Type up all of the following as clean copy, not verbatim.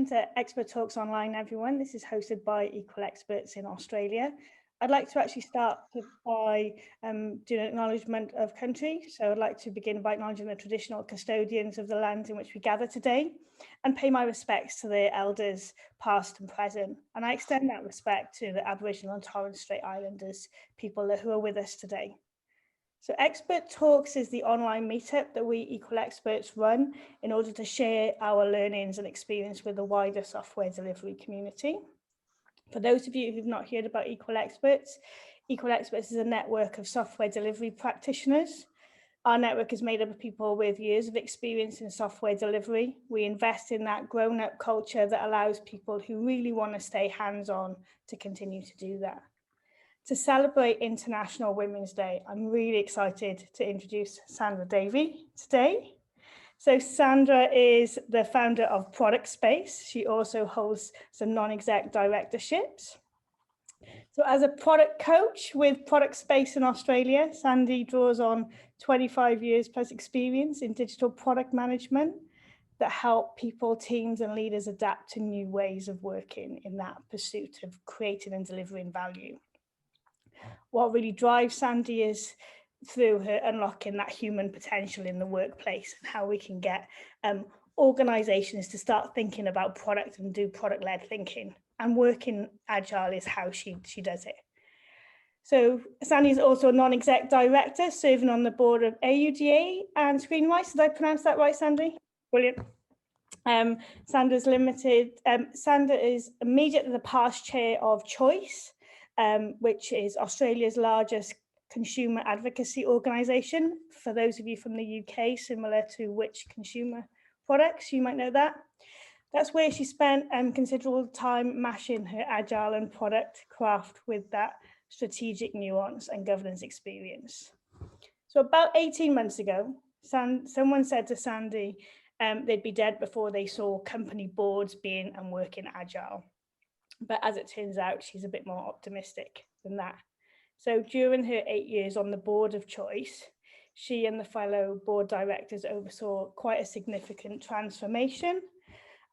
to Expert Talks Online, everyone. This is hosted by Equal Experts in Australia. I'd like to actually start by doing an acknowledgement of country. So I'd like to begin by acknowledging the traditional custodians of the land in which we gather today and pay my respects to their elders, past and present. And I extend that respect to the Aboriginal and Torres Strait Islanders, people who are with us today. So Expert Talks is the online meetup that we Equal Experts run in order to share our learnings and experience with the wider software delivery community. For those of you who've not heard about Equal Experts is a network of software delivery practitioners. Our network is made up of people with years of experience in software delivery. We invest in that grown-up culture that allows people who really want to stay hands-on to continue to do that. To celebrate International Women's Day, I'm really excited to introduce Sandra Davey today. So Sandra is the founder of Product Space. She also holds some non-exec directorships. So as a product coach with Product Space in Australia, Sandy draws on 25 years plus experience in digital product management that help people, teams and leaders adapt to new ways of working in that pursuit of creating and delivering value. What really drives Sandy is through her unlocking that human potential in the workplace and how we can get organizations to start thinking about product and do product-led thinking, and working agile is how she does it. So Sandy is also a non-exec director serving on the board of AUDA and Screenwrites. Did I pronounce that right, Sandy? Brilliant. Sandra is immediately the past chair of Choice, which is Australia's largest consumer advocacy organisation. For those of you from the UK, similar to Which Consumer Products, you might know that. That's where she spent considerable time mashing her agile and product craft with that strategic nuance and governance experience. So about 18 months ago, someone said to Sandy they'd be dead before they saw company boards being and working agile. But as it turns out, she's a bit more optimistic than that. So during her 8 years on the board of Choice, she and the fellow board directors oversaw quite a significant transformation.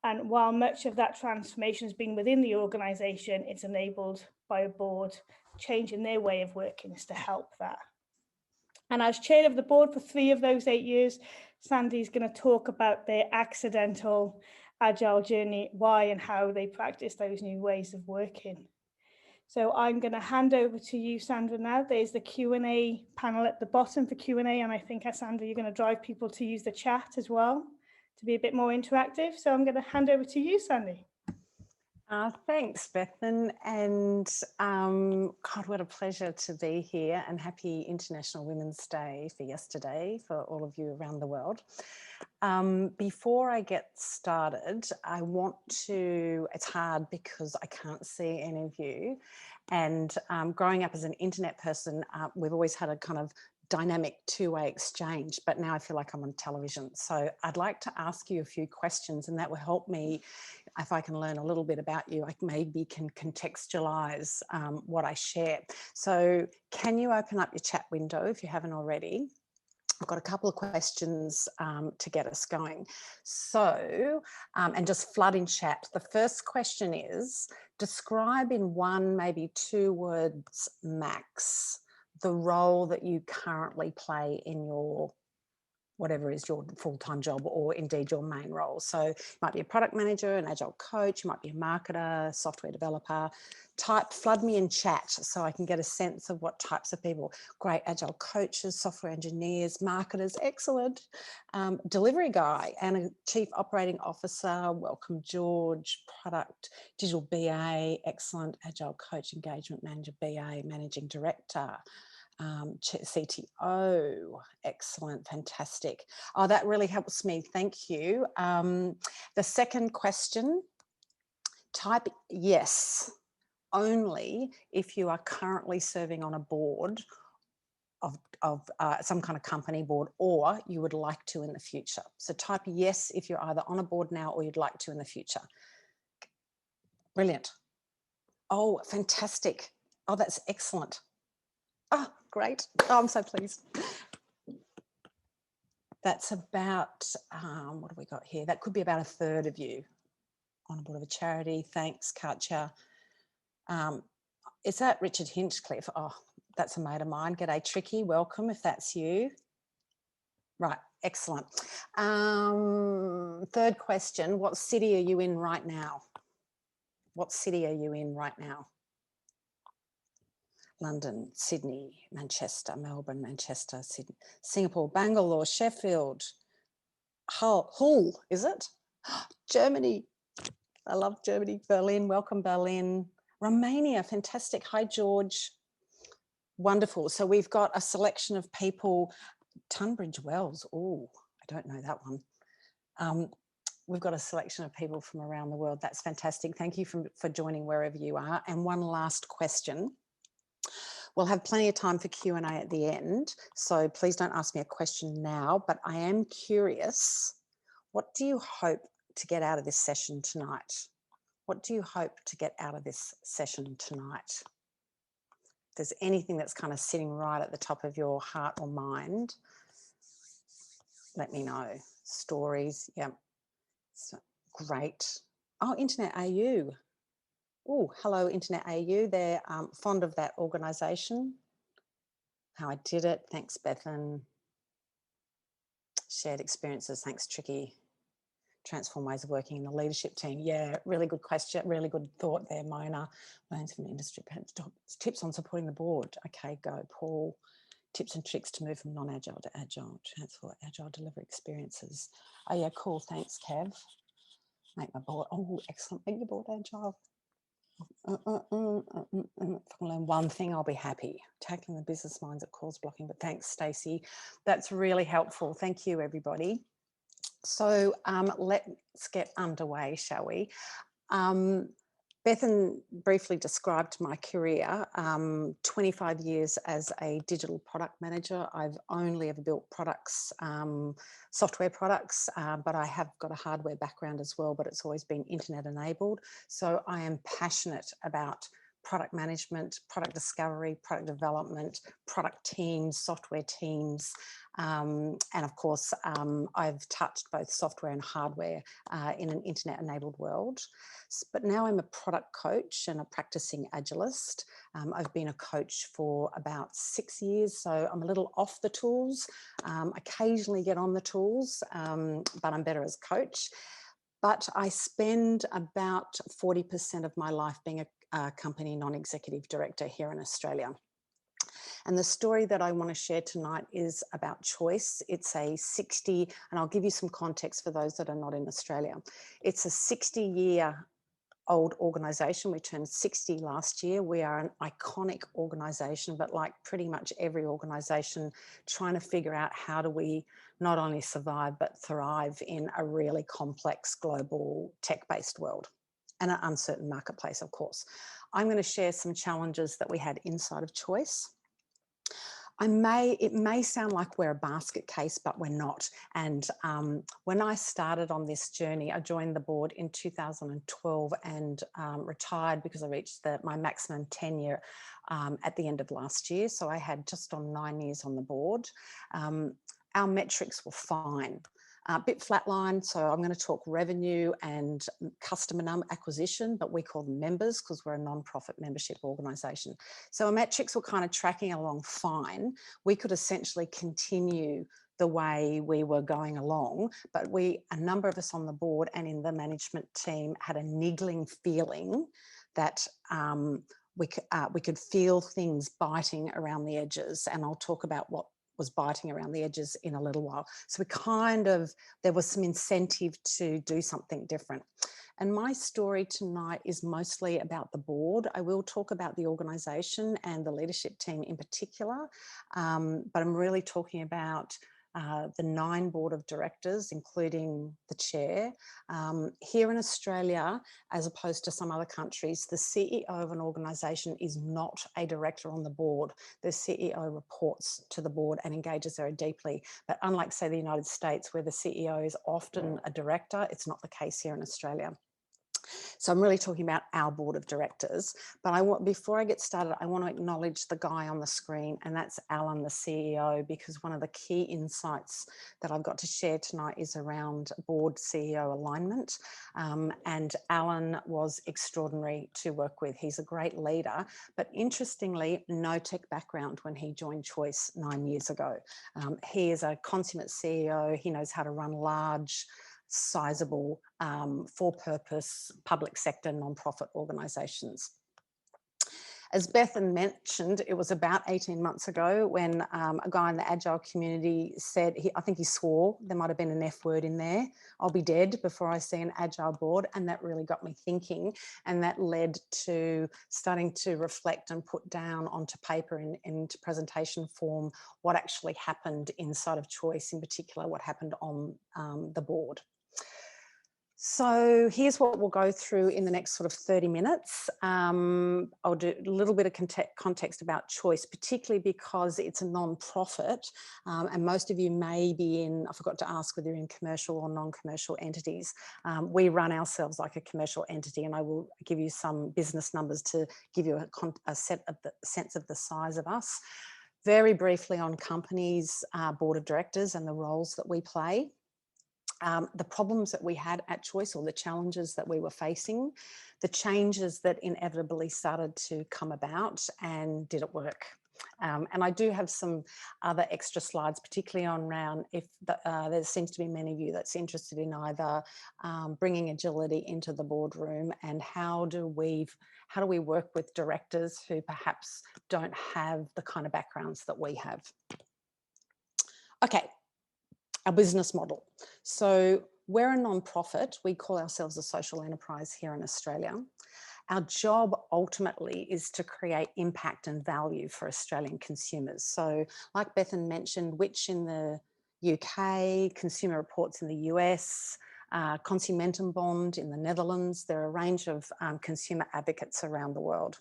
And while much of that transformation has been within the organisation, it's enabled by a board changing their way of working to help that. And as chair of the board for 3 of those 8 years, Sandy's going to talk about their accidental agile journey, why and how they practice those new ways of working. So I'm going to hand over to you, Sandra, now. There's the Q&A panel at the bottom for Q&A, and I think, Sandra, you're going to drive people to use the chat as well to be a bit more interactive. So I'm going to hand over to you, Sandy. Thanks, Bethan, and God, what a pleasure to be here, and happy International Women's Day for yesterday for all of you around the world. Before I get started, I want to, it's hard because I can't see any of you, and growing up as an internet person, we've always had a kind of dynamic two-way exchange, but now I feel like I'm on television. So I'd like to ask you a few questions, and that will help me, if I can learn a little bit about you, I maybe can contextualize what I share. So can you open up your chat window if you haven't already? I've got a couple of questions to get us going. So, and just flood in chat. The first question is, describe in 1, maybe 2 words max, the role that you currently play in your, whatever is your full-time job, or indeed your main role. So you might be a product manager, an agile coach, you might be a marketer, software developer. Flood me in chat so I can get a sense of what types of people. Great, agile coaches, software engineers, marketers, excellent. Delivery guy and a chief operating officer, welcome George. Product, digital BA, excellent. Agile coach, engagement manager, BA, managing director. CTO, excellent, fantastic. Oh, that really helps me, thank you. The second question, type yes only if you are currently serving on a board of some kind of company board, or you would like to in the future. So type yes if you're either on a board now or you'd like to in the future. Brilliant. Oh, fantastic. Oh, that's excellent. Oh, great. Oh, I'm so pleased. That's about, what have we got here? That could be about 1/3 of you. on a board of a charity. Thanks, Katja. Is that Richard Hinchcliffe? Oh, that's a mate of mine. G'day, Tricky. Welcome if that's you. Right, excellent. Third question, what city are you in right now? What city are you in right now? London, Sydney, Manchester, Melbourne, Manchester, Sydney, Singapore, Bangalore, Sheffield, Hull, is it? Germany. I love Germany. Berlin, welcome Berlin. Romania, fantastic. Hi, George. Wonderful. So we've got a selection of people. Tunbridge Wells. Oh, I don't know that one. We've got a selection of people from around the world. That's fantastic. Thank you for joining wherever you are. And one last question. We'll have plenty of time for Q&A at the end, so please don't ask me a question now, but I am curious, what do you hope to get out of this session tonight? What do you hope to get out of this session tonight? If there's anything that's kind of sitting right at the top of your heart or mind, let me know. Stories, yeah, so, great. Oh, Internet AU. Oh, hello, Internet AU. They're fond of that organisation. How I did it. Thanks, Bethan. Shared experiences. Thanks, Tricky. Transform ways of working in the leadership team. Yeah, really good question. Really good thought there, Mona. Learns from the industry. Tips on supporting the board. Okay, go, Paul. Tips and tricks to move from non-agile to agile. Transfer agile delivery experiences. Oh, yeah, cool. Thanks, Kev. Make my board. Oh, excellent. Make your board agile. If I can learn one thing, I'll be happy. Tackling the business minds at cause blocking. But thanks, Stacey. That's really helpful. Thank you, everybody. So let's get underway, shall we? Bethan briefly described my career, 25 years as a digital product manager. I've only ever built products, software products, but I have got a hardware background as well, but it's always been internet enabled. So I am passionate about product management, product discovery, product development, product teams, software teams, and of course, I've touched both software and hardware in an internet-enabled world. But now I'm a product coach and a practicing agilist. I've been a coach for about 6 years, so I'm a little off the tools. Occasionally get on the tools, but I'm better as coach. But I spend about 40% of my life being a company non-executive director here in Australia. And the story that I want to share tonight is about choice. It's a 60, and I'll give you some context for those that are not in Australia. It's a 60-year-old organisation. We turned 60 last year. We are an iconic organisation, but like pretty much every organisation, trying to figure out how do we not only survive, but thrive in a really complex global tech-based world and an uncertain marketplace, of course. I'm going to share some challenges that we had inside of Choice. It may sound like we're a basket case, but we're not. And when I started on this journey, I joined the board in 2012 and retired because I reached my maximum tenure at the end of last year. So I had just on 9 years on the board. Our metrics were fine. A bit flatline, so I'm going to talk revenue and customer acquisition, but we call them members because we're a non-profit membership organisation. So our metrics were kind of tracking along fine. We could essentially continue the way we were going along, but a number of us on the board and in the management team had a niggling feeling that we could feel things biting around the edges, and I'll talk about what was biting around the edges in a little while. So there was some incentive to do something different. And my story tonight is mostly about the board. I will talk about the organisation and the leadership team in particular, but I'm really talking about the 9 board of directors, including the chair. Here in Australia, as opposed to some other countries, the CEO of an organisation is not a director on the board. The CEO reports to the board and engages very deeply. But unlike, say, the United States, where the CEO is often a director, it's not the case here in Australia. So I'm really talking about our board of directors. But before I get started, I want to acknowledge the guy on the screen, and that's Alan, the CEO, because one of the key insights that I've got to share tonight is around board CEO alignment. And Alan was extraordinary to work with. He's a great leader, but interestingly, no tech background when he joined Choice 9 years ago. He is a consummate CEO. He knows how to run large, sizable, for-purpose public sector non-profit organisations. As Bethan mentioned, it was about 18 months ago when a guy in the Agile community said, I think he swore, there might have been an F word in there, I'll be dead before I see an Agile board. And that really got me thinking. And that led to starting to reflect and put down onto paper into presentation form what actually happened inside of Choice, in particular, what happened on the board. So here's what we'll go through in the next sort of 30 minutes. I'll do a little bit of context about Choice, particularly because it's a non-profit, and most of you may be in, I forgot to ask whether you're in commercial or non-commercial entities. We run ourselves like a commercial entity, and I will give you some business numbers to give you a sense of the size of us. Very briefly on companies, board of directors and the roles that we play. The problems that we had at Choice, or the challenges that we were facing, the changes that inevitably started to come about, and did it work? And I do have some other extra slides, particularly on around if there seems to be many of you that's interested in either bringing agility into the boardroom, and how do we work with directors who perhaps don't have the kind of backgrounds that we have. Okay. Our business model. So we're a non-profit. We call ourselves a social enterprise here in Australia. Our job ultimately is to create impact and value for Australian consumers. So like Bethan mentioned, which in the UK, Consumer Reports in the US, Consumentum Bond in the Netherlands, there are a range of consumer advocates around the world.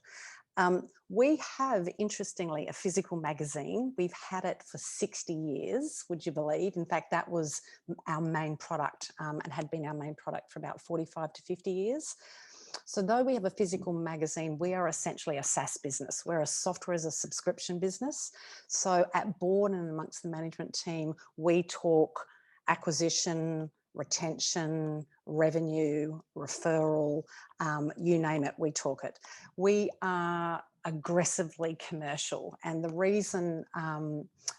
We have, interestingly, a physical magazine. We've had it for 60 years, would you believe? In fact, that was our main product and had been our main product for about 45 to 50 years. So though we have a physical magazine, we are essentially a SaaS business. We're a software as a subscription business. So at board and amongst the management team, we talk acquisition, retention, revenue, referral, you name it, we talk it. We are aggressively commercial, and the reason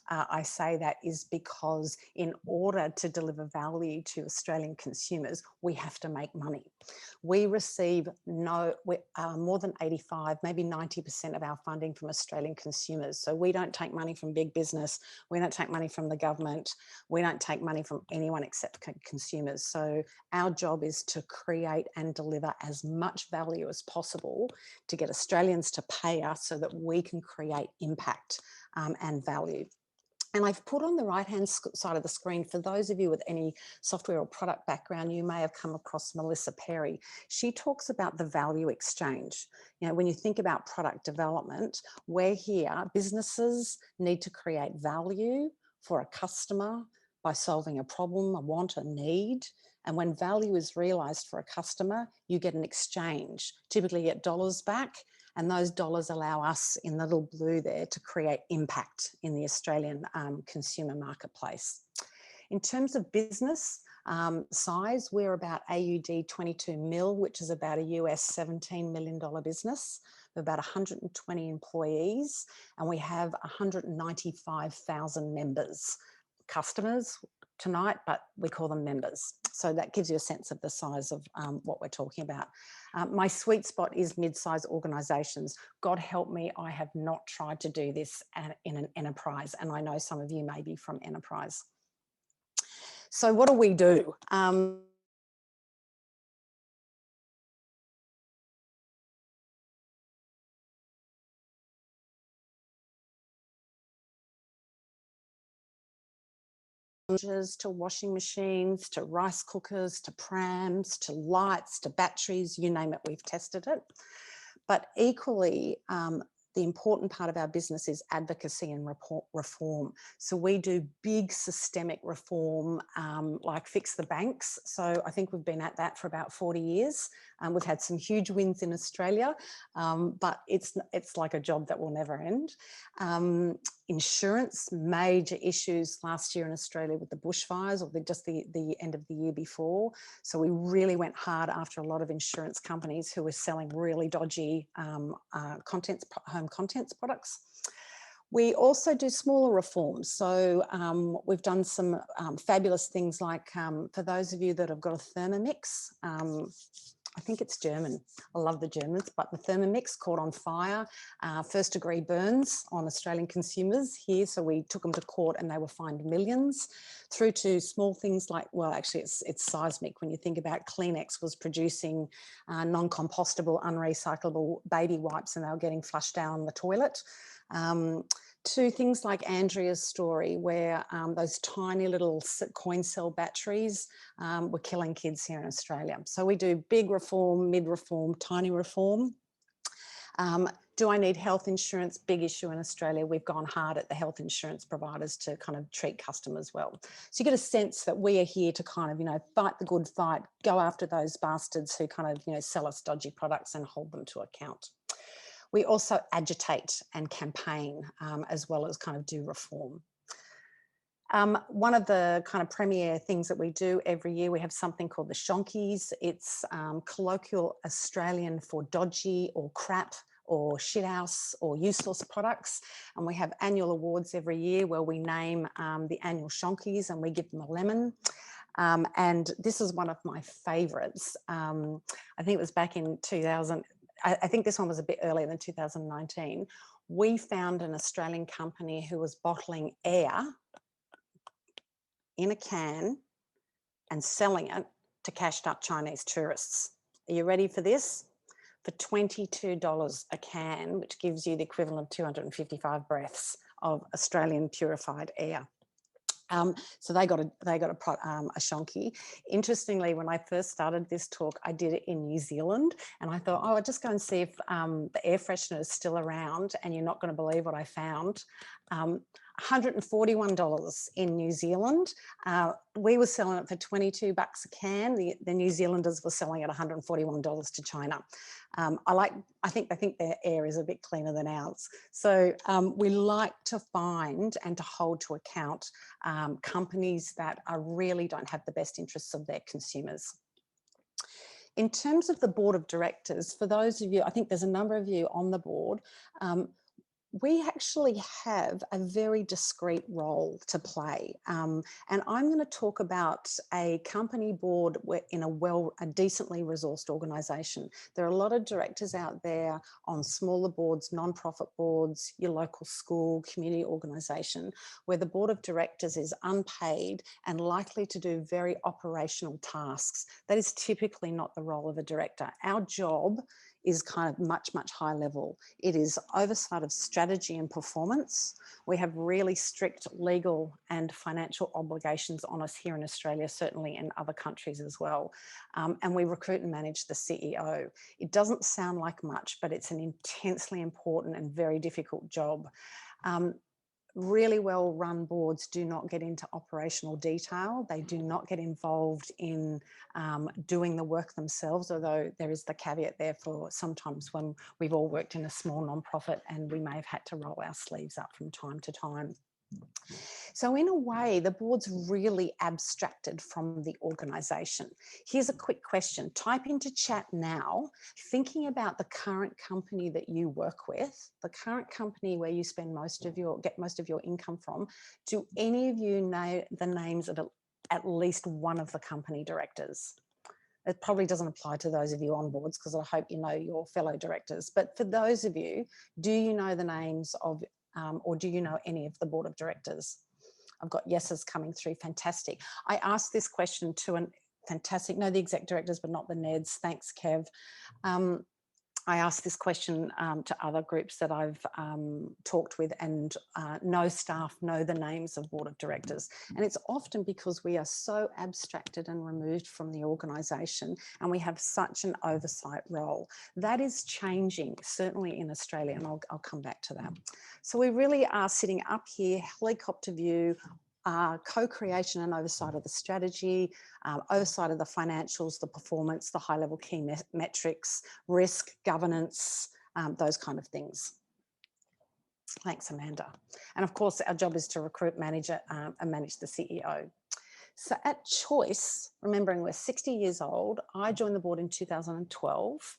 I say that is because in order to deliver value to Australian consumers, we have to make money. We receive more than 85, maybe 90% of our funding from Australian consumers. So we don't take money from big business, we don't take money from the government, we don't take money from anyone except consumers. So our job is to create and deliver as much value as possible to get Australians to pay us so that we can create impact and value. And I've put on the right-hand side of the screen, for those of you with any software or product background, you may have come across Melissa Perry. She talks about the value exchange. You know, when you think about product development, we're here, businesses need to create value for a customer by solving a problem, a want, a need. And when value is realized for a customer, you get an exchange. Typically you get dollars back, and those dollars allow us in the little blue there to create impact in the Australian consumer marketplace. In terms of business size, we're about AUD 22 mil, which is about a US $17 million business. We're about 120 employees, and we have 195,000 members. Customers tonight, but we call them members. So that gives you a sense of the size of what we're talking about. My sweet spot is mid-sized organisations. God help me, I have not tried to do this in an enterprise, and I know some of you may be from enterprise. So what do we do? To washing machines, to rice cookers, to prams, to lights, to batteries, you name it, we've tested it. But equally, the important part of our business is advocacy and reform. So we do big systemic reform, like fix the banks. So I think we've been at that for about 40 years. We've had some huge wins in Australia, but it's like a job that will never end. Insurance, major issues last year in Australia with the bushfires, or just the end of the year before. So we really went hard after a lot of insurance companies who were selling really dodgy home contents products. We also do smaller reforms. So we've done some fabulous things like, for those of you that have got a Thermomix, I think it's German. I love the Germans, but the Thermomix caught on fire, first degree burns on Australian consumers here. So we took them to court and they were fined millions, through to small things like, well, actually it's seismic when you think about Kleenex was producing non-compostable, unrecyclable baby wipes and they were getting flushed down the toilet. To things like Andrea's story, where those tiny little coin cell batteries were killing kids here in Australia. So we do big reform, mid reform, tiny reform. Do I need health insurance? Big issue in Australia. We've gone hard at the health insurance providers to kind of treat customers well. So you get a sense that we are here to kind of, fight the good fight, go after those bastards who kind of, sell us dodgy products and hold them to account. We also agitate and campaign as well as kind of do reform. One of the kind of premier things that we do every year, we have something called the Shonkies. It's colloquial Australian for dodgy or crap or shithouse or useless products. And we have annual awards every year where we name the annual Shonkies and we give them a lemon. And this is one of my favourites. I think it was back in 2000. I think this one was a bit earlier than 2019. We found an Australian company who was bottling air in a can and selling it to cashed up Chinese tourists. Are you ready for this? For $22 a can, which gives you the equivalent of 255 breaths of Australian purified air. So they got a shonky. Interestingly, when I first started this talk, I did it in New Zealand, and I thought, I'll just go and see if the air freshener is still around. And you're not going to believe what I found. $141 in New Zealand. We were selling it for $22 a can. The New Zealanders were selling it $141 to China. I think their air is a bit cleaner than ours. So we like to find and to hold to account companies that really don't have the best interests of their consumers. In terms of the board of directors, for those of you, I think there's a number of you on the board, we actually have a very discrete role to play. And I'm going to talk about a company board in a decently resourced organisation. There are a lot of directors out there on smaller boards, non-profit boards, your local school, community organisation, where the board of directors is unpaid and likely to do very operational tasks. That is typically not the role of a director. Our job is kind of much, much higher level. It is oversight of strategy and performance. We have really strict legal and financial obligations on us here in Australia, certainly in other countries as well. And we recruit and manage the CEO. It doesn't sound like much, but it's an intensely important and very difficult job. Really well-run boards do not get into operational detail. They do not get involved in doing the work themselves, although there is the caveat there for sometimes when we've all worked in a small non-profit and we may have had to roll our sleeves up from time to time. So in a way, the board's really abstracted from the organisation. Here's a quick question. Type into chat now, thinking about the current company that you work with, the current company where you spend get most of your income from. Do any of you know the names of at least one of the company directors? It probably doesn't apply to those of you on boards because I hope you know your fellow directors. But for those of you, do you know the names of or do you know any of the board of directors? I've got yeses coming through. Fantastic. I asked this question to the exec directors, but not the NEDs. Thanks, Kev. I asked this question to other groups that I've talked with, and no staff know the names of board of directors. And it's often because we are so abstracted and removed from the organisation, and we have such an oversight role. That is changing, certainly in Australia, and I'll come back to that. So we really are sitting up here, helicopter view, co-creation and oversight of the strategy, oversight of the financials, the performance, the high-level key metrics, risk, governance, those kind of things. Thanks, Amanda. And of course, our job is to recruit, manage it, and manage the CEO. So at Choice, remembering we're 60 years old, I joined the board in 2012.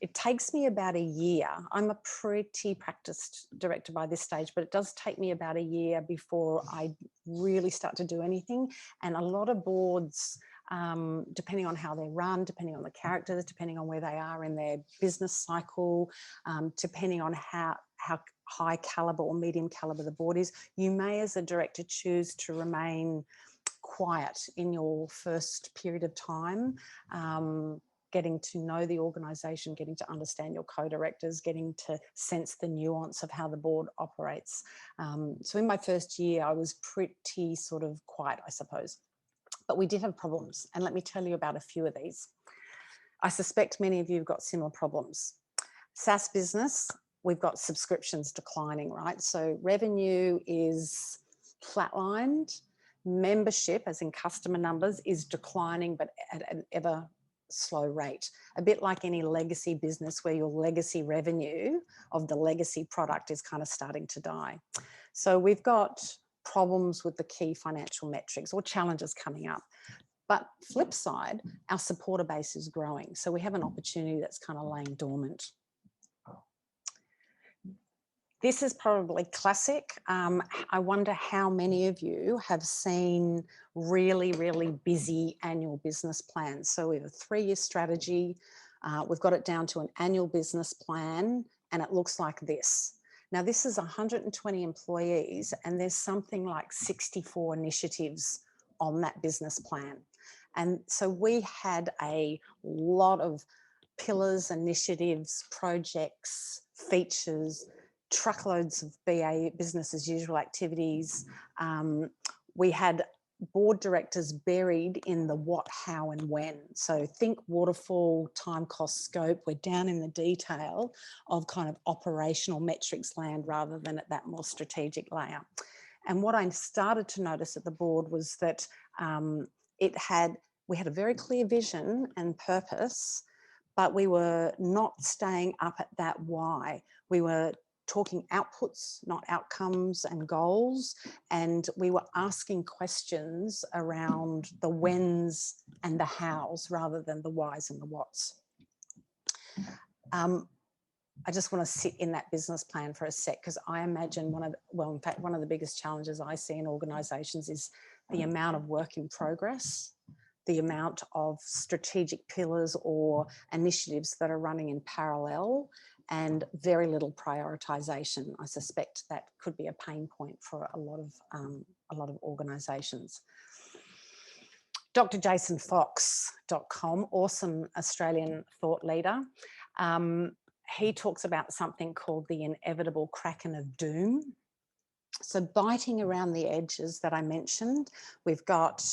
It takes me about a year. I'm a pretty practiced director by this stage, but it does take me about a year before I really start to do anything. And a lot of boards, depending on how they're run, depending on the characters, depending on where they are in their business cycle, depending on how high caliber or medium caliber the board is, you may as a director choose to remain quiet in your first period of time, getting to know the organisation, getting to understand your co-directors, getting to sense the nuance of how the board operates. So in my first year, I was pretty sort of quiet, I suppose. But we did have problems, and let me tell you about a few of these. I suspect many of you have got similar problems. SaaS business, we've got subscriptions declining, right? So revenue is flatlined. Membership, as in customer numbers, is declining, but at an ever slow rate. A bit like any legacy business where your legacy revenue of the legacy product is kind of starting to die. So we've got problems with the key financial metrics or challenges coming up. But flip side, our supporter base is growing. So we have an opportunity that's kind of laying dormant. This is probably classic. I wonder how many of you have seen really, really busy annual business plans. So we have a 3-year strategy. We've got it down to an annual business plan, and it looks like this. Now, this is 120 employees, and there's something like 64 initiatives on that business plan. And so we had a lot of pillars, initiatives, projects, features, truckloads of BA, business as usual activities. We had board directors buried in the what, how and when. So think waterfall, time, cost, scope. We're down in the detail of kind of operational metrics land rather than at that more strategic layer. And what I started to notice at the board was that we had a very clear vision and purpose, but we were not staying up at that why. We were talking outputs, not outcomes and goals. And we were asking questions around the whens and the hows rather than the whys and the whats. I just want to sit in that business plan for a sec, because I imagine one of the biggest challenges I see in organisations is the amount of work in progress, the amount of strategic pillars or initiatives that are running in parallel, and very little prioritisation. I suspect that could be a pain point for a lot of organisations. drjasonfox.com, awesome Australian thought leader. He talks about something called the inevitable Kraken of doom. So biting around the edges that I mentioned, we've got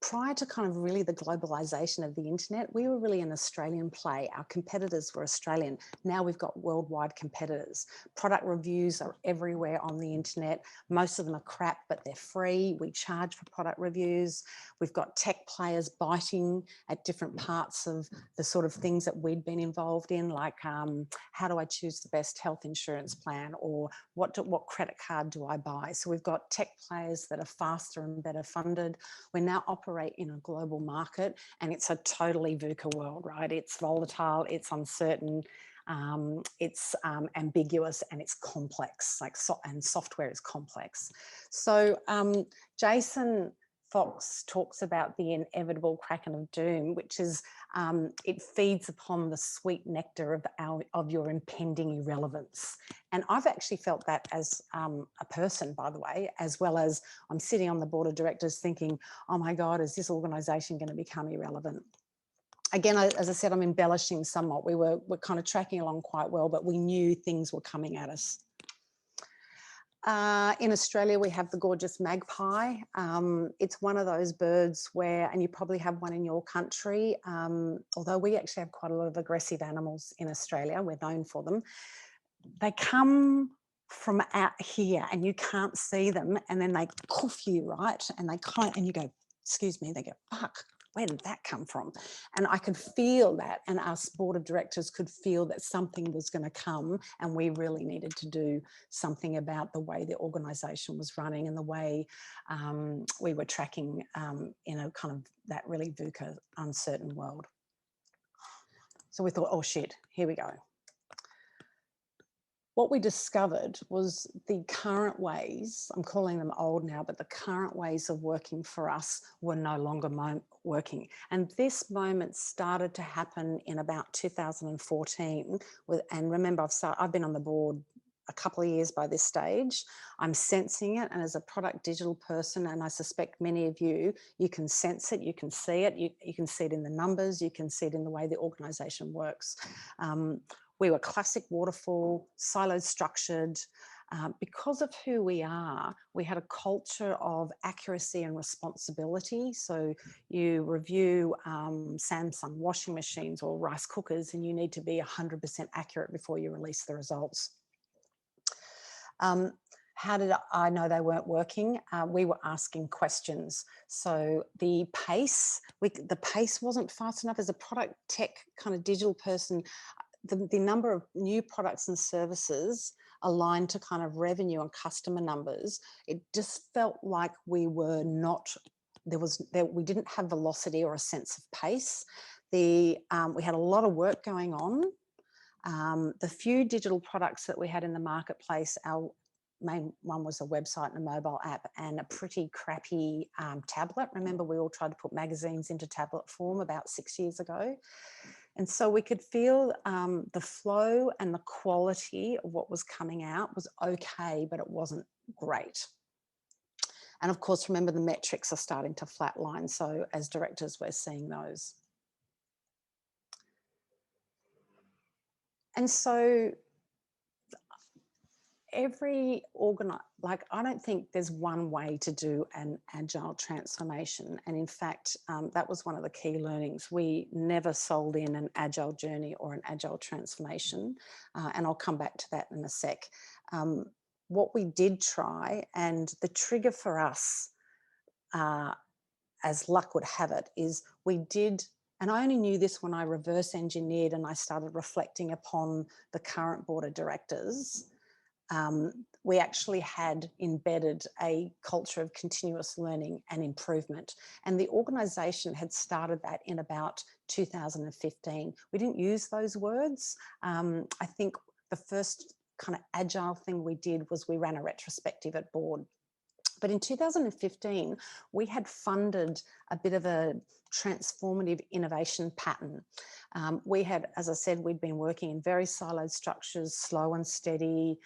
prior to kind of really the globalization of the internet, we were really an Australian play. Our competitors were Australian. Now we've got worldwide competitors. Product reviews are everywhere on the internet. Most of them are crap, but they're free. We charge for product reviews. We've got tech players biting at different parts of the sort of things that we'd been involved in, like how do I choose the best health insurance plan, or what credit card do I buy? So we've got tech players that are faster and better funded. We're now operating in a global market, and it's a totally VUCA world, right? It's volatile, it's uncertain, it's ambiguous, and it's complex, and software is complex. So Jason Fox talks about the inevitable Kraken of doom, which is it feeds upon the sweet nectar of your impending irrelevance. And I've actually felt that as a person, by the way, as well as I'm sitting on the board of directors thinking, oh my God, is this organisation going to become irrelevant? Again, as I said, I'm embellishing somewhat. We're kind of tracking along quite well, but we knew things were coming at us. In Australia, we have the gorgeous magpie. It's one of those birds where, and you probably have one in your country, although we actually have quite a lot of aggressive animals in Australia. We're known for them. They come from out here and you can't see them, and then they cuff you, right? And they kind, and you go, excuse me, they go, fuck, where did that come from? And I could feel that, and us board of directors could feel that something was going to come, and we really needed to do something about the way the organisation was running and the way we were tracking in a kind of that really VUCA uncertain world. So we thought, oh shit, here we go. What we discovered was the current ways, I'm calling them old now, but the current ways of working for us were no longer working. And this moment started to happen in about 2014. And remember, I've been on the board a couple of years by this stage. I'm sensing it, and as a product digital person, and I suspect many of you, you can sense it, you can see it, you can see it in the numbers, you can see it in the way the organisation works. We were classic waterfall, siloed structured. Because of who we are, we had a culture of accuracy and responsibility. So you review Samsung washing machines or rice cookers, and you need to be 100% accurate before you release the results. How did I know they weren't working? We were asking questions. So the pace wasn't fast enough. As a product tech kind of digital person, the number of new products and services aligned to kind of revenue and customer numbers, it just felt like we were not, we didn't have velocity or a sense of pace. We had a lot of work going on. The few digital products that we had in the marketplace, our main one was a website and a mobile app and a pretty crappy tablet. Remember, we all tried to put magazines into tablet form about 6 years ago. And so we could feel the flow and the quality of what was coming out was okay, but it wasn't great. And of course, remember, the metrics are starting to flatline. So as directors, we're seeing those. And so I don't think there's one way to do an agile transformation. And in fact, that was one of the key learnings. We never sold in an agile journey or an agile transformation. And I'll come back to that in a sec. What we did try, and the trigger for us, as luck would have it, is we did, and I only knew this when I reverse engineered and I started reflecting upon the current board of directors. We actually had embedded a culture of continuous learning and improvement. And the organisation had started that in about 2015. We didn't use those words. I think the first kind of agile thing we did was we ran a retrospective at board. But in 2015, we had funded a bit of a transformative innovation pattern. We had, as I said, we'd been working in very siloed structures, slow and steady.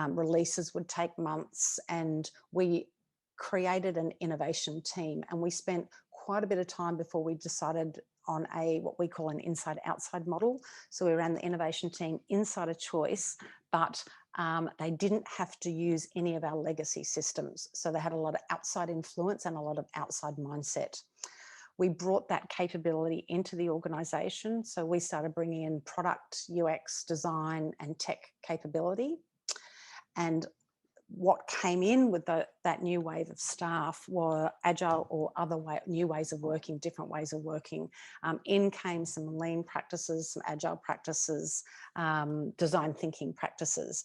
Releases would take months, and we created an innovation team, and we spent quite a bit of time before we decided on what we call an inside-outside model. So we ran the innovation team inside a choice, but they didn't have to use any of our legacy systems. So they had a lot of outside influence and a lot of outside mindset. We brought that capability into the organisation. So we started bringing in product, UX, design, and tech capability. And what came in with that new wave of staff were agile or new ways of working, different ways of working. In came some lean practices, some agile practices, design thinking practices.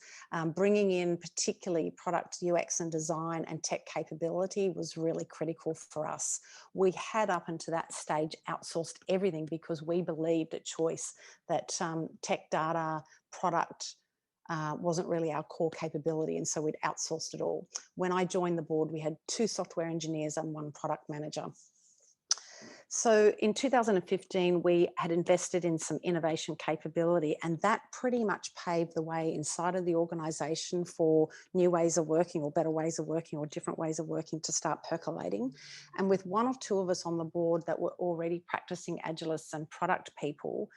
Bringing in particularly product UX and design and tech capability was really critical for us. We had up until that stage outsourced everything because we believed at Choice that tech data, product, wasn't really our core capability, and so we'd outsourced it all. When I joined the board, we had 2 software engineers and 1 product manager. So in 2015, we had invested in some innovation capability, and that pretty much paved the way inside of the organisation for new ways of working or better ways of working or different ways of working to start percolating. And with 1 or 2 of us on the board that were already practicing agilists and product people,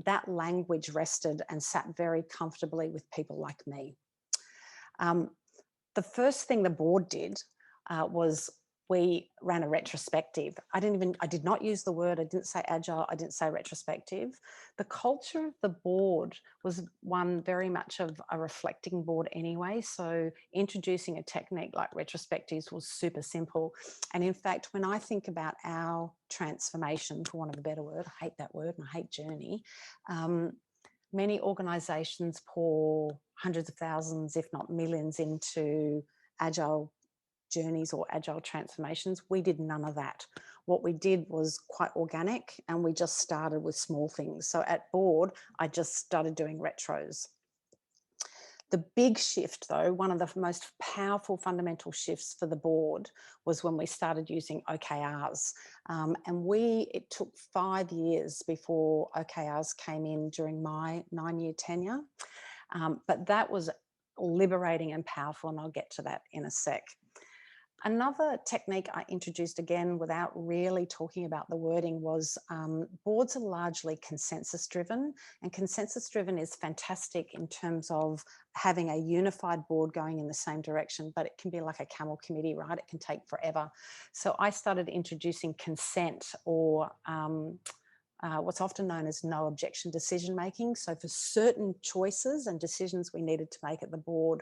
that language rested and sat very comfortably with people like me. The first thing the board did was we ran a retrospective. I did not use the word, I didn't say agile, I didn't say retrospective. The culture of the board was one very much of a reflecting board anyway. So introducing a technique like retrospectives was super simple. And in fact, when I think about our transformation, for want of a better word, I hate that word and I hate journey, many organisations pour hundreds of thousands, if not millions, into agile journeys or agile transformations. We did none of that. What we did was quite organic, and we just started with small things. So at board, I just started doing retros. The big shift, though, one of the most powerful fundamental shifts for the board was when we started using OKRs. And it took 5 years before OKRs came in during my 9-year tenure. But that was liberating and powerful, and I'll get to that in a sec. Another technique I introduced, again, without really talking about the wording, was boards are largely consensus driven, and consensus driven is fantastic in terms of having a unified board going in the same direction, but it can be like a camel committee, right? It can take forever. So I started introducing consent, or what's often known as no objection decision making. So for certain choices and decisions we needed to make at the board,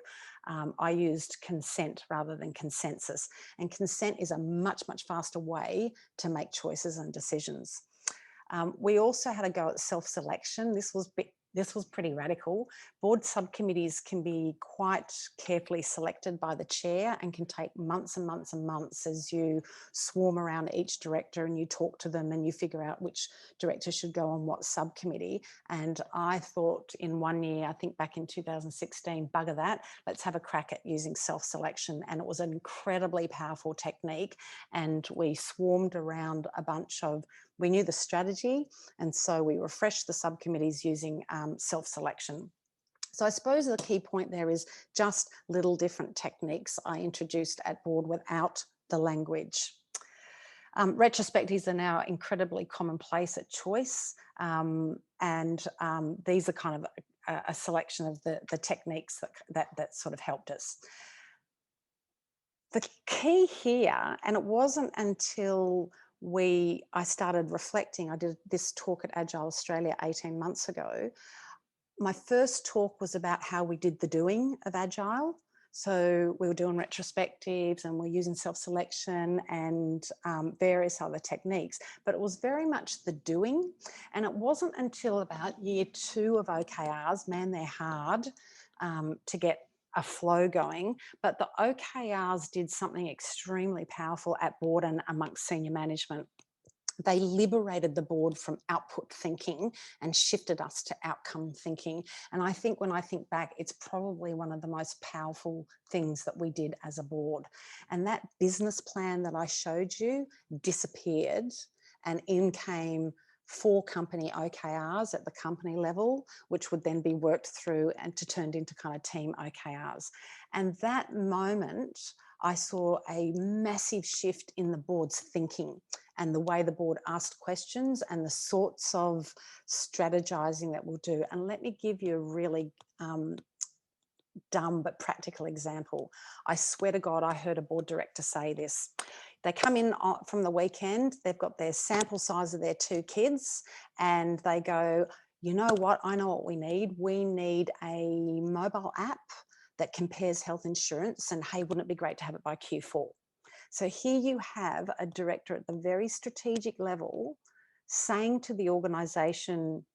I used consent rather than consensus. And consent is a much, much faster way to make choices and decisions. We also had a go at self-selection. This was pretty radical. Board subcommittees can be quite carefully selected by the chair and can take months and months and months as you swarm around each director and you talk to them and you figure out which director should go on what subcommittee. And I thought in 1 year, I think back in 2016, bugger that, let's have a crack at using self-selection. And it was an incredibly powerful technique. And we swarmed around a bunch of, we knew the strategy, and so we refreshed the subcommittees using self-selection. So I suppose the key point there is just little different techniques I introduced at board without the language. Retrospectives are now incredibly commonplace at choice, and these are kind of a selection of the techniques that sort of helped us. The key here, and it wasn't until I started reflecting, I did this talk at Agile Australia 18 months ago. My first talk was about how we did the doing of Agile. So we were doing retrospectives and we're using self-selection and various other techniques, but it was very much the doing. And it wasn't until about year 2 of OKRs, man, they're hard to get a flow going, but the OKRs did something extremely powerful at board and amongst senior management. They liberated the board from output thinking and shifted us to outcome thinking. And I think when I think back, it's probably one of the most powerful things that we did as a board. And that business plan that I showed you disappeared, and in came 4 company OKRs at the company level, which would then be worked through and turned into kind of team OKRs. And that moment, I saw a massive shift in the board's thinking and the way the board asked questions and the sorts of strategizing that we'll do. And let me give you a really dumb but practical example. I swear to God, I heard a board director say this. They come in from the weekend, they've got their sample size of their 2 kids, and they go, you know what, I know what we need. We need a mobile app that compares health insurance, and hey, wouldn't it be great to have it by Q4? So here you have a director at the very strategic level saying to the organisation,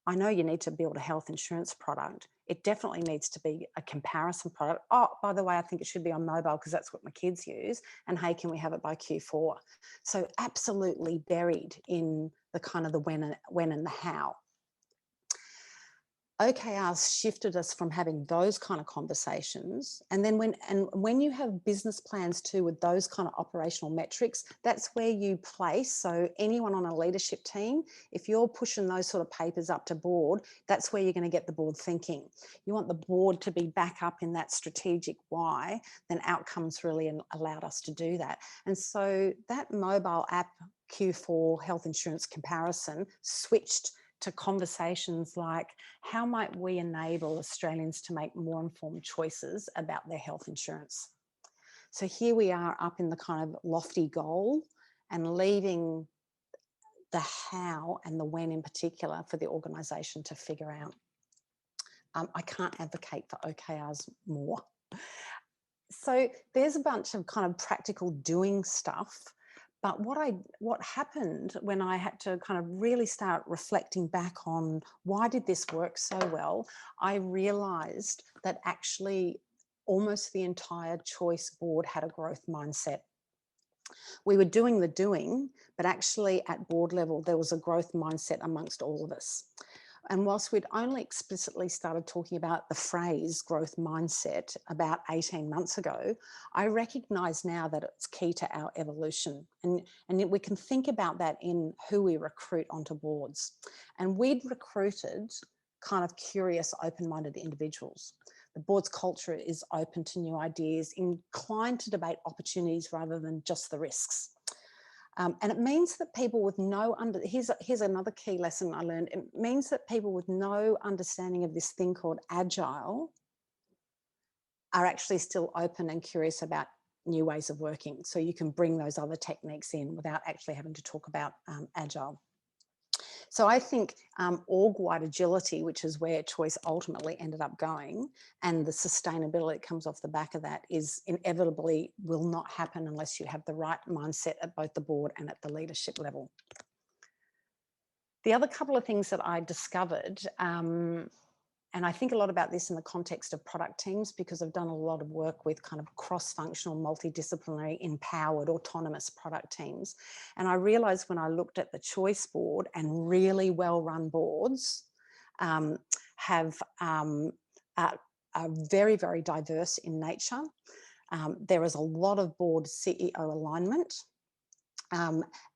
I know you need to build a health insurance product. It definitely needs to be a comparison product. Oh, by the way, I think it should be on mobile because that's what my kids use. And hey, can we have it by Q4? So absolutely buried in the kind of the when and the how. OKRs shifted us from having those kind of conversations. And then when you have business plans too with those kind of operational metrics, that's where you place. So anyone on a leadership team, if you're pushing those sort of papers up to board, that's where you're going to get the board thinking. You want the board to be back up in that strategic why, then outcomes really allowed us to do that. And so that mobile app Q4 health insurance comparison switched to conversations like, how might we enable Australians to make more informed choices about their health insurance? So here we are up in the kind of lofty goal and leaving the how and the when in particular for the organisation to figure out. I can't advocate for OKRs more. So there's a bunch of kind of practical doing stuff. But what happened when I had to kind of really start reflecting back on why did this work so well, I realised that actually almost the entire choice board had a growth mindset. We were doing the doing, but actually at board level, there was a growth mindset amongst all of us. And whilst we'd only explicitly started talking about the phrase growth mindset about 18 months ago, I recognise now that it's key to our evolution. And we can think about that in who we recruit onto boards. And we'd recruited kind of curious, open-minded individuals. The board's culture is open to new ideas, inclined to debate opportunities rather than just the risks. And it means that people with here's another key lesson I learned. It means that people with no understanding of this thing called Agile are actually still open and curious about new ways of working. So you can bring those other techniques in without actually having to talk about Agile. So I think org-wide agility, which is where choice ultimately ended up going, and the sustainability that comes off the back of that is inevitably will not happen unless you have the right mindset at both the board and at the leadership level. The other couple of things that I discovered, and I think a lot about this in the context of product teams because I've done a lot of work with kind of cross-functional, multidisciplinary, empowered, autonomous product teams. And I realised when I looked at the choice board and really well-run boards are very, very diverse in nature. There is a lot of board CEO alignment.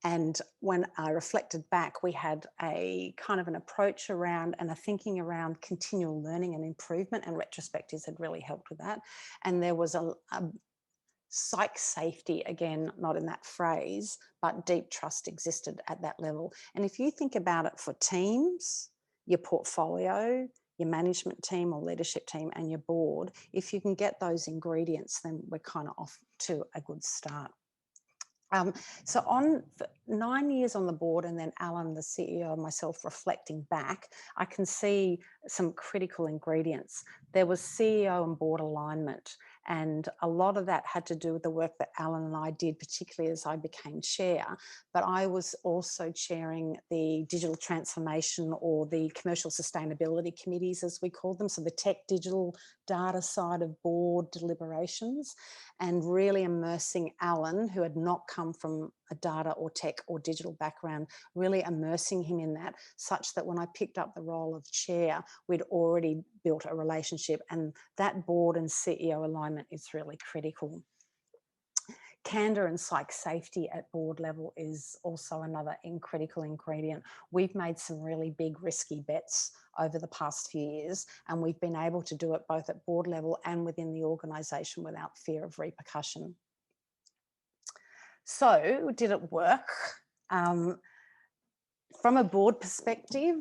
And when I reflected back, we had a kind of an approach around and a thinking around continual learning and improvement, and retrospectives had really helped with that. And there was a psych safety, again, not in that phrase, but deep trust existed at that level. And if you think about it for teams, your portfolio, your management team or leadership team and your board, if you can get those ingredients, then we're kind of off to a good start. So on 9 years on the board and then Alan, the CEO, and myself reflecting back, I can see some critical ingredients. There was CEO and board alignment, and a lot of that had to do with the work that Alan and I did, particularly as I became chair, but I was also chairing the digital transformation or the commercial sustainability committees, as we call them, so the tech, digital, data side of board deliberations, and really immersing Alan, who had not come from a data or tech or digital background, really immersing him in that, such that when I picked up the role of chair, we'd already built a relationship, and that board and CEO alignment is really critical. Candor and psych safety at board level is also another critical ingredient. We've made some really big risky bets over the past few years, and we've been able to do it both at board level and within the organisation without fear of repercussion. So, did it work? From a board perspective,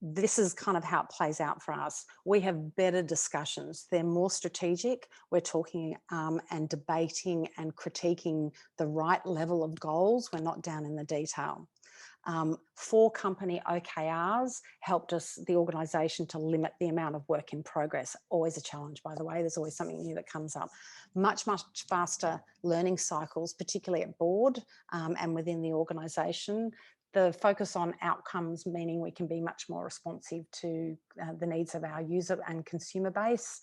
this is kind of how it plays out for us. We have better discussions. They're more strategic. We're talking and debating and critiquing the right level of goals. We're not down in the detail. 4 company OKRs helped us, the organisation, to limit the amount of work in progress. Always a challenge, by the way. There's always something new that comes up. Much, much faster learning cycles, particularly at board and within the organisation. The focus on outcomes, meaning we can be much more responsive to the needs of our user and consumer base,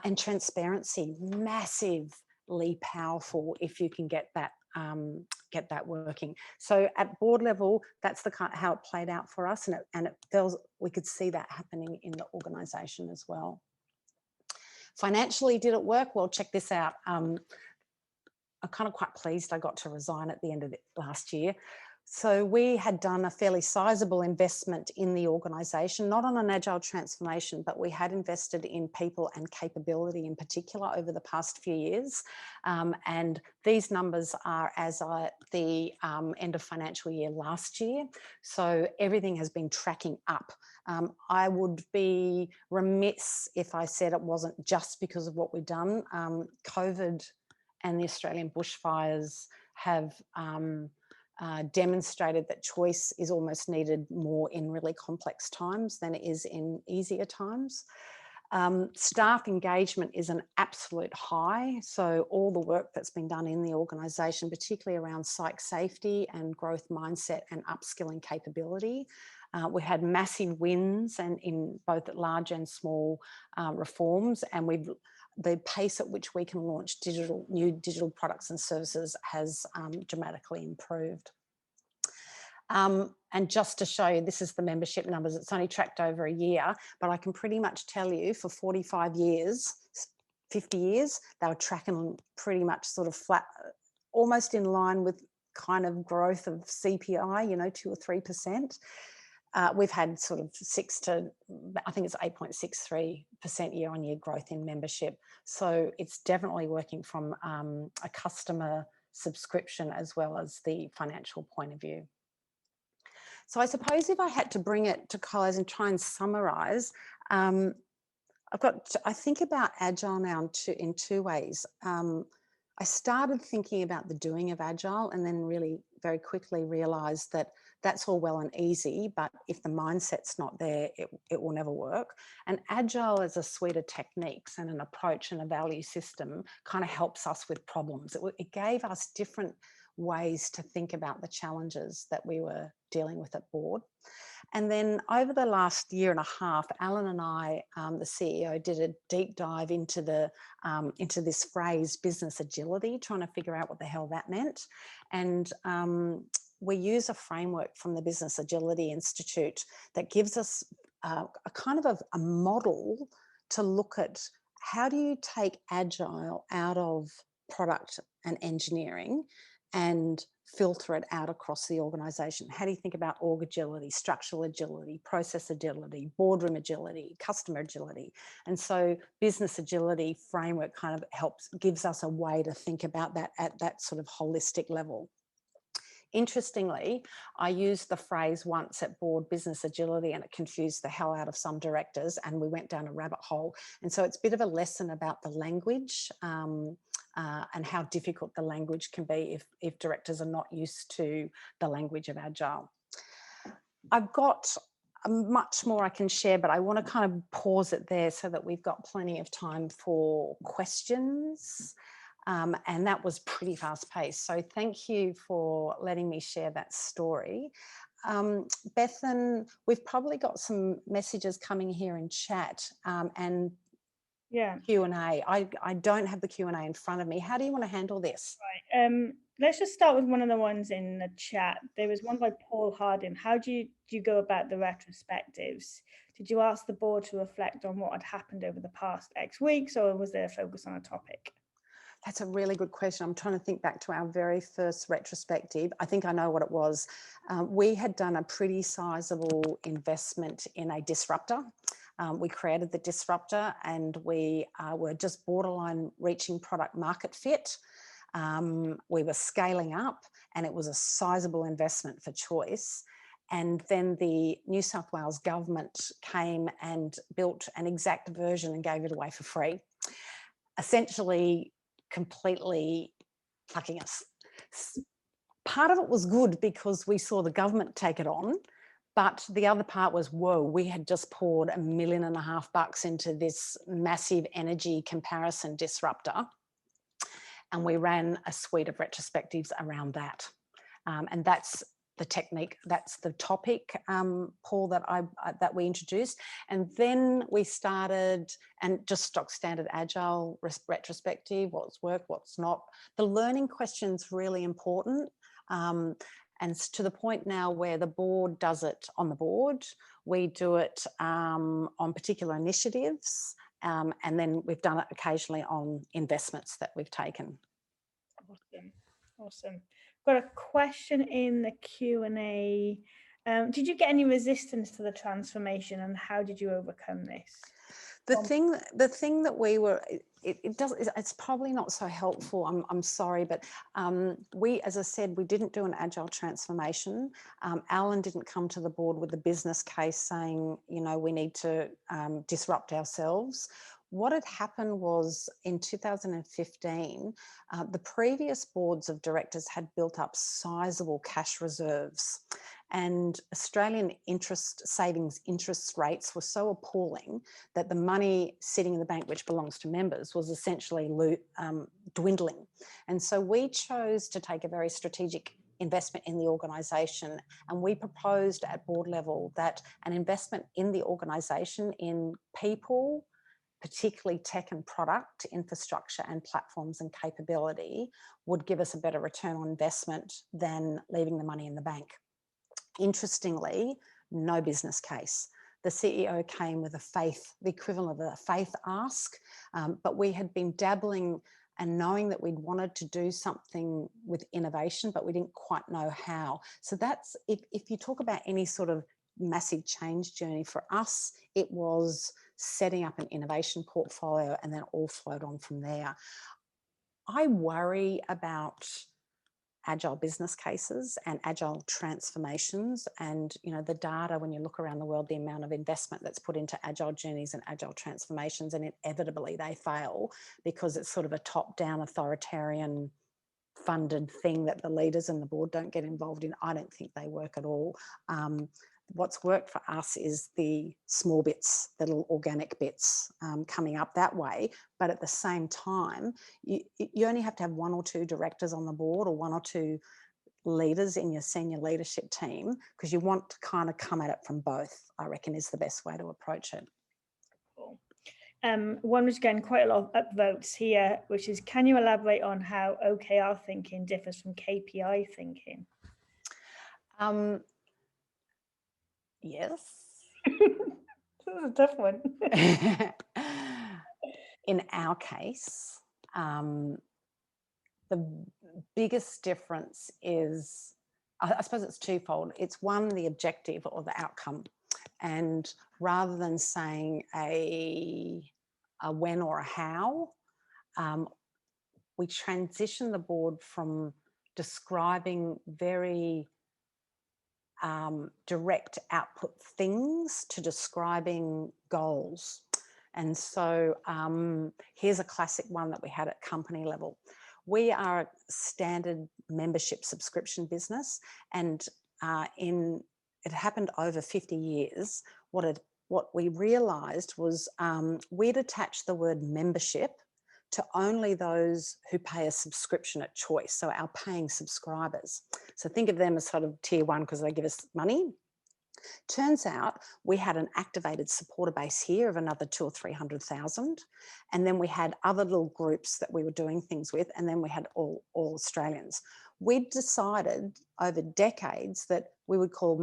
and transparency, massively powerful if you can get that working. So at board level, that's the kind of how it played out for us, and it feels we could see that happening in the organisation as well. Financially, did it work? Well, check this out. I'm kind of quite pleased I got to resign at the end of last year. So we had done a fairly sizable investment in the organisation, not on an agile transformation, but we had invested in people and capability in particular over the past few years. And these numbers are as at the end of financial year last year. So everything has been tracking up. I would be remiss if I said it wasn't just because of what we've done. COVID and the Australian bushfires have demonstrated that choice is almost needed more in really complex times than it is in easier times. Staff engagement is an absolute high. So all the work that's been done in the organisation, particularly around psych safety and growth mindset and upskilling capability. We had massive wins and in both large and small reforms, and the pace at which we can launch new digital products and services has dramatically improved. And just to show you, this is the membership numbers. It's only tracked over a year, but I can pretty much tell you for 45 years, 50 years, they were tracking pretty much sort of flat, almost in line with kind of growth of CPI, you know, 2 or 3%. We've had sort of I think it's 8.63% year-on-year growth in membership. So it's definitely working from a customer subscription as well as the financial point of view. So I suppose if I had to bring it to close and try and summarise, I think about Agile now in two ways. I started thinking about the doing of Agile and then really very quickly realised that that's all well and easy, but if the mindset's not there, it will never work. And Agile as a suite of techniques and an approach and a value system kind of helps us with problems. It gave us different ways to think about the challenges that we were dealing with at board. And then over the last year and a half, Alan and I, the CEO, did a deep dive into this phrase, business agility, trying to figure out what the hell that meant. And we use a framework from the Business Agility Institute that gives us a kind of a model to look at how do you take Agile out of product and engineering and filter it out across the organisation. How do you think about org agility, structural agility, process agility, boardroom agility, customer agility? And so business agility framework kind of gives us a way to think about that at that sort of holistic level. Interestingly, I used the phrase once at board, business agility, and it confused the hell out of some directors, and we went down a rabbit hole. And so it's a bit of a lesson about the language and how difficult the language can be if directors are not used to the language of Agile. I've got much more I can share, but I want to kind of pause it there so that we've got plenty of time for questions. And that was pretty fast paced. So thank you for letting me share that story. Bethan, we've probably got some messages coming here in chat and Q&A. I don't have the Q&A in front of me. How do you want to handle this? Right. Let's just start with one of the ones in the chat. There was one by Paul Hardin. How do you go about the retrospectives? Did you ask the board to reflect on what had happened over the past X weeks, or was there a focus on a topic? That's a really good question. I'm trying to think back to our very first retrospective. I think I know what it was. We had done a pretty sizable investment in a disruptor. We created the disruptor and we were just borderline reaching product market fit. We were scaling up and it was a sizable investment for choice. And then the New South Wales government came and built an exact version and gave it away for free. Essentially, completely fucking us. Part of it was good because we saw the government take it on, but the other part was, whoa, we had just poured $1.5 million into this massive energy comparison disruptor, and we ran a suite of retrospectives around that. And that's the technique, that's the topic, Paul, that we introduced. And then we started, and just stock standard Agile retrospective, what's worked, what's not. The learning question's really important. And to the point now where the board does it on the board, we do it on particular initiatives, and then we've done it occasionally on investments that we've taken. Awesome. Got a question in the Q&A. Did you get any resistance to the transformation, and how did you overcome this? The thing that we were, it's probably not so helpful. I'm sorry, but we, as I said, we didn't do an Agile transformation. Alan didn't come to the board with the business case saying, you know, we need to disrupt ourselves. what had happened was in 2015, the previous boards of directors had built up sizable cash reserves, and Australian savings interest rates were so appalling that the money sitting in the bank, which belongs to members, was essentially dwindling. And so we chose to take a very strategic investment in the organisation, and we proposed at board level that an investment in the organisation in people, particularly tech and product, infrastructure and platforms and capability, would give us a better return on investment than leaving the money in the bank. Interestingly, no business case. The CEO came with the equivalent of a faith ask, but we had been dabbling and knowing that we'd wanted to do something with innovation, but we didn't quite know how. So that's, if you talk about any sort of massive change journey for us, it was setting up an innovation portfolio and then all flowed on from there. I worry about agile business cases and agile transformations, and the data, when you look around the world, the amount of investment that's put into agile journeys and agile transformations, and inevitably they fail because it's sort of a top-down authoritarian funded thing that the leaders and the board don't get involved in. I don't think they work at all. What's worked for us is the small bits, the little organic bits coming up that way. But at the same time, you only have to have one or two directors on the board or one or two leaders in your senior leadership team, because you want to kind of come at it from both, I reckon, is the best way to approach it. Cool. One was getting quite a lot of upvotes here, which is, can you elaborate on how OKR thinking differs from KPI thinking? Yes. This is a tough one. In our case, the biggest difference is, I suppose it's twofold. It's one, the objective or the outcome. And rather than saying a when or a how, we transition the board from describing very direct output things to describing goals. And so here's a classic one that we had at company level. We are a standard membership subscription business, and it happened over 50 years. What we realised was we'd attach the word membership to only those who pay a subscription at choice, so our paying subscribers. So think of them as sort of tier one because they give us money. Turns out we had an activated supporter base here of another 200,000 or 300,000, and then we had other little groups that we were doing things with, and then we had all Australians. We decided over decades that we would call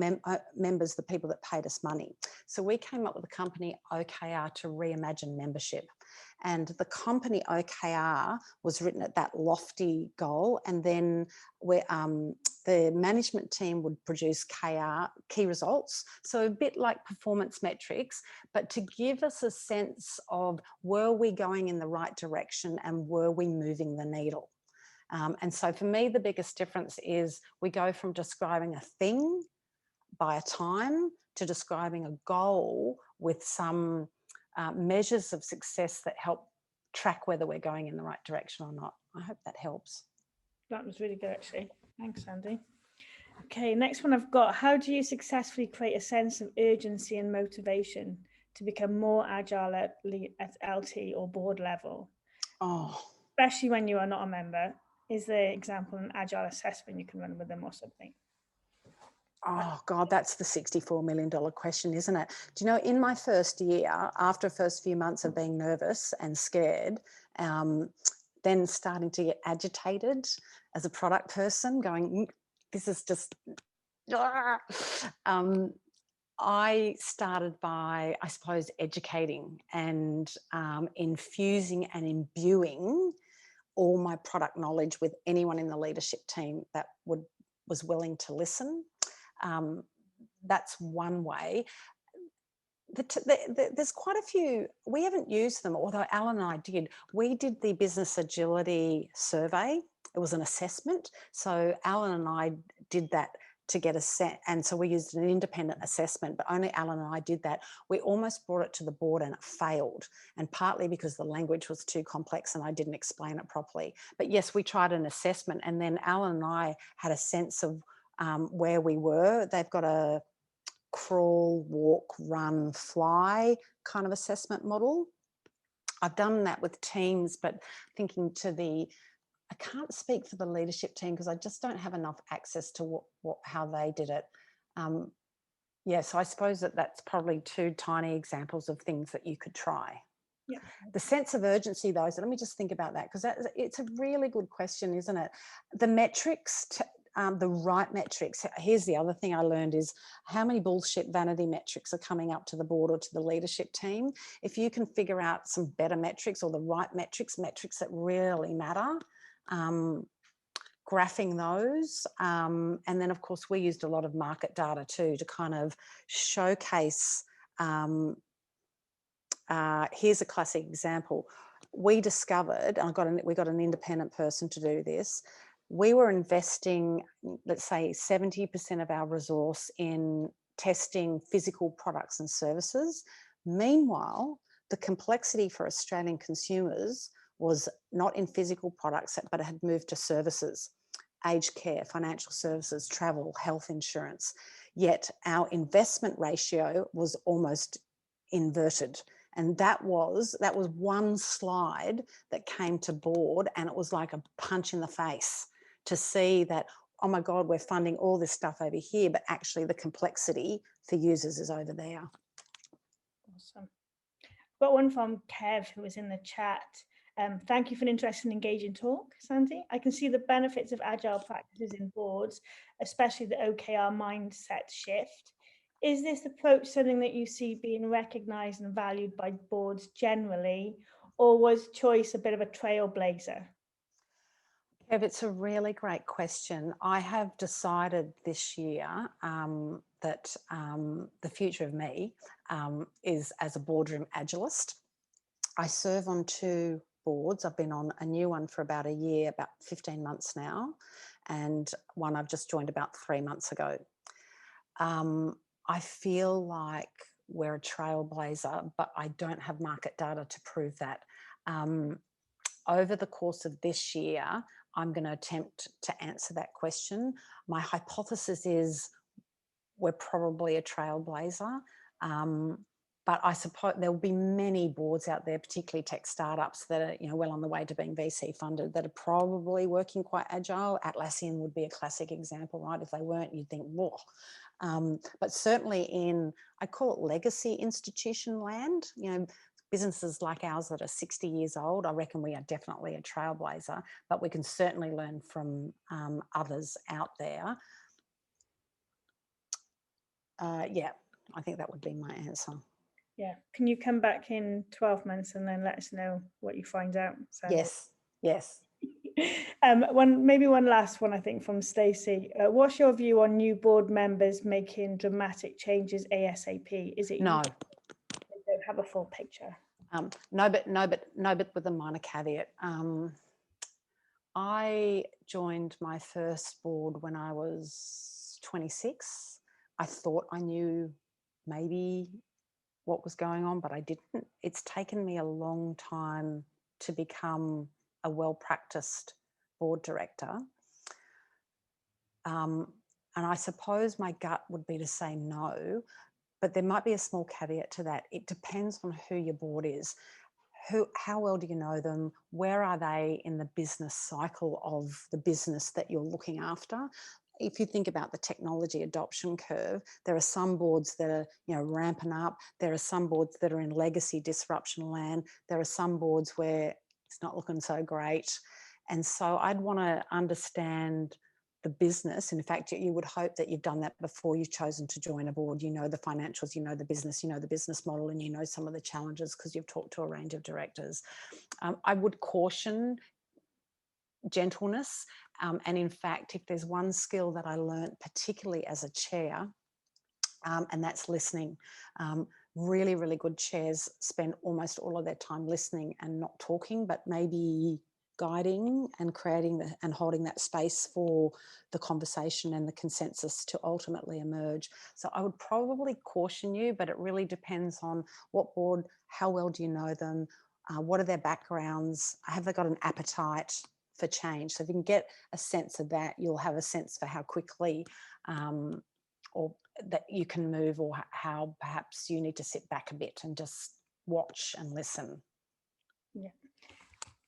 members the people that paid us money. So we came up with the company OKR to reimagine membership. And the company OKR was written at that lofty goal, and then the management team would produce key results, so a bit like performance metrics, but to give us a sense of, were we going in the right direction and were we moving the needle? And so for me, the biggest difference is we go from describing a thing by a time to describing a goal with some measures of success that help track whether we're going in the right direction or not. I hope that helps. That was really good, actually. Thanks, Sandy. Okay, next one I've got. How do you successfully create a sense of urgency and motivation to become more agile at LT or board level? Oh, especially when you are not a member. Is there, example, an agile assessment you can run with them or something? Oh, God, that's the $64 million question, isn't it? Do you know, in my first year, after the first few months of being nervous and scared, then starting to get agitated as a product person, going, this is just... I started by, I suppose, educating and infusing and imbuing all my product knowledge with anyone in the leadership team that was willing to listen. That's one way. There's quite a few, we haven't used them, although Alan and I did. We did the business agility survey. It was an assessment. So Alan and I did that to get a set. And so we used an independent assessment, but only Alan and I did that. We almost brought it to the board and it failed. And partly because the language was too complex and I didn't explain it properly. But yes, we tried an assessment, and then Alan and I had a sense of where we were. They've got a crawl, walk, run, fly kind of assessment model. I've done that with teams, but thinking to I can't speak for the leadership team because I just don't have enough access to how they did it. Yeah, so I suppose that's probably two tiny examples of things that you could try. Yeah. The sense of urgency, though, so let me just think about that, because it's a really good question, isn't it? The metrics, the right metrics. Here's the other thing I learned is how many bullshit vanity metrics are coming up to the board or to the leadership team. If you can figure out some better metrics or the right metrics that really matter, graphing those. And then, of course, we used a lot of market data too to kind of showcase. Here's a classic example. We discovered, and we got an independent person to do this. We were investing, let's say, 70% of our resource in testing physical products and services. Meanwhile, the complexity for Australian consumers was not in physical products, but it had moved to services, aged care, financial services, travel, health insurance. Yet our investment ratio was almost inverted. And that was one slide that came to board, and it was like a punch in the face to see that, oh my God, we're funding all this stuff over here, but actually the complexity for users is over there. Awesome. Got one from Kev, who was in the chat. Thank you for an interesting, engaging talk, Sandy. I can see the benefits of agile practices in boards, especially the OKR mindset shift. Is this approach something that you see being recognised and valued by boards generally, or was choice a bit of a trailblazer? Kev, it's a really great question. I have decided this year that the future of me is as a boardroom agilist. I serve on 2 boards. I've been on a new one for about a year, about 15 months now, and one I've just joined about 3 months ago. I feel like we're a trailblazer, but I don't have market data to prove that. Over the course of this year, I'm going to attempt to answer that question. My hypothesis is we're probably a trailblazer, but I suppose there will be many boards out there, particularly tech startups that are well on the way to being VC funded, that are probably working quite agile. Atlassian would be a classic example, right? If they weren't, you'd think, whoa. But certainly in, I call it legacy institution land, businesses like ours that are 60 years old, I reckon we are definitely a trailblazer, but we can certainly learn from others out there. Yeah, I think that would be my answer. Yeah. Can you come back in 12 months and then let us know what you find out? Yes. Maybe one last one, I think, from Stacey. What's your view on new board members making dramatic changes ASAP? Is it no? They don't have a full picture. No, but with a minor caveat. I joined my first board when I was 26. I thought I knew maybe what was going on, but I didn't. It's taken me a long time to become a well-practiced board director. And I suppose my gut would be to say no, but there might be a small caveat to that. It depends on who your board is. How well do you know them? Where are they in the business cycle of the business that you're looking after? If you think about the technology adoption curve, there are some boards that are ramping up. There are some boards that are in legacy disruption land. There are some boards where it's not looking so great. And so I'd want to understand the business. In fact, you would hope that you've done that before you've chosen to join a board. You know the financials, you know the business model, and you know some of the challenges because you've talked to a range of directors. I would caution gentleness. And in fact, if there's one skill that I learned, particularly as a chair, and that's listening. Really, really good chairs spend almost all of their time listening and not talking, but maybe guiding and creating and holding that space for the conversation and the consensus to ultimately emerge. So I would probably caution you, but it really depends on what board, how well do you know them, what are their backgrounds, have they got an appetite for change? So if you can get a sense of that, you'll have a sense for how quickly or that you can move, or how perhaps you need to sit back a bit and just watch and listen. Yeah.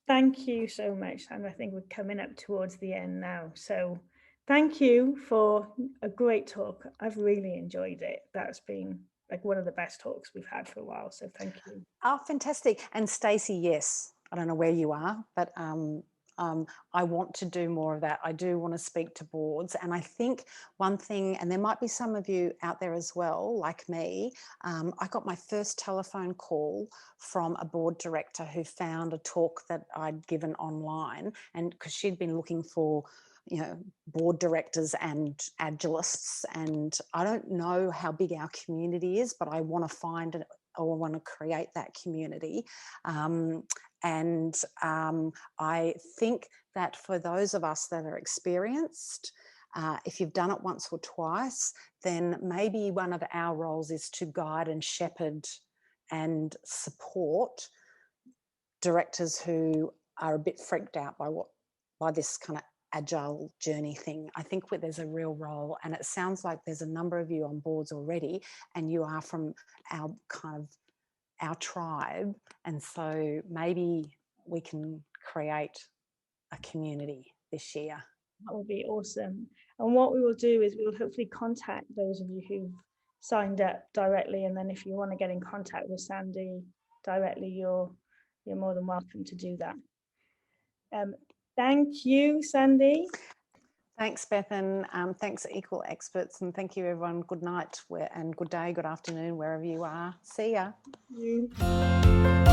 Thank you so much, Sandra. I think we're coming up towards the end now. So thank you for a great talk. I've really enjoyed it. That's been like one of the best talks we've had for a while. So thank you. Oh, fantastic. And Stacey, yes, I don't know where you are, but I want to do more of that. I do want to speak to boards. And I think one thing, and there might be some of you out there as well, like me, I got my first telephone call from a board director who found a talk that I'd given online, and because she'd been looking for board directors and agilists, and I don't know how big our community is, but I want to find it, or want to create that community. I think that for those of us that are experienced, if you've done it once or twice, then maybe one of our roles is to guide and shepherd and support directors who are a bit freaked out by this kind of agile journey thing. I think there's a real role, and it sounds like there's a number of you on boards already, and you are from our tribe, and so maybe we can create a community this year. That would be awesome. And what we will do is we will hopefully contact those of you who've signed up directly, and then if you want to get in contact with Sandy directly, you're more than welcome to do that. Thank you, Sandy. Thanks, Bethan. Thanks, Equal Experts, and thank you, everyone. Good night and good day, good afternoon, wherever you are. See ya. Thank you.